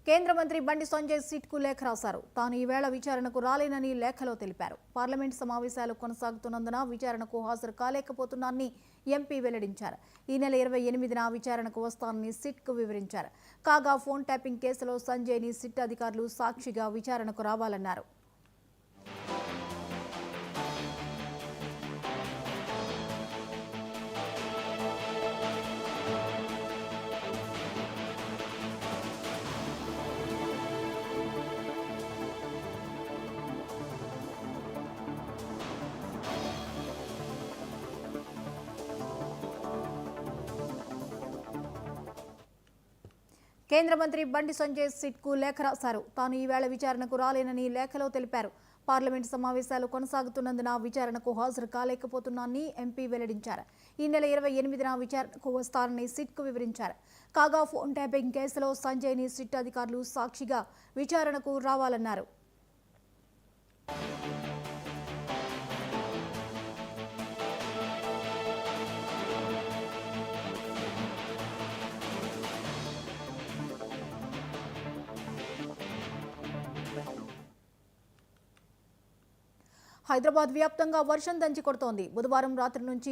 కేంద్ర మంత్రి బండి సంజయ్ సిట్కు లేఖ రాశారు. తాను ఈవేళ విచారణకు రాలేనని లేఖలో తెలిపారు. పార్లమెంట్ సమావేశాలు కొనసాగుతున్నందున విచారణకు హాజరు కాలేకపోతున్నానని ఎంపీ వెల్లడించారు. ఈ నెల 28న విచారణకు వస్తానని సిట్కు వివరించారు. కాగా ఫోన్ ట్యాపింగ్ కేసులో సంజయ్ని సిట్ అధికారులు సాక్షిగా విచారణకు రావాలన్నారు. కేంద్ర మంత్రి బండి సంజయ్ సిట్కు లేఖ రాశారు. తాను ఈవేళ విచారణకు రాలేనని లేఖలో తెలిపారు. పార్లమెంట్ సమావేశాలు కొనసాగుతున్నందున విచారణకు హాజరు కాలేకపోతున్నానని ఎంపీ వెల్లడించారు. ఈ నెల 28న విచారణకు వస్తారని సిట్కు వివరించారు. కాగా ఫోన్ ట్యాపింగ్ కేసులో సంజయ్ని సిట్ అధికారులు సాక్షిగా విచారణకు రావాలన్నారు. హైదరాబాద్ వ్యాప్తంగా వర్షం దంచి కొడుతోంది. బుధవారం రాత్రి నుంచి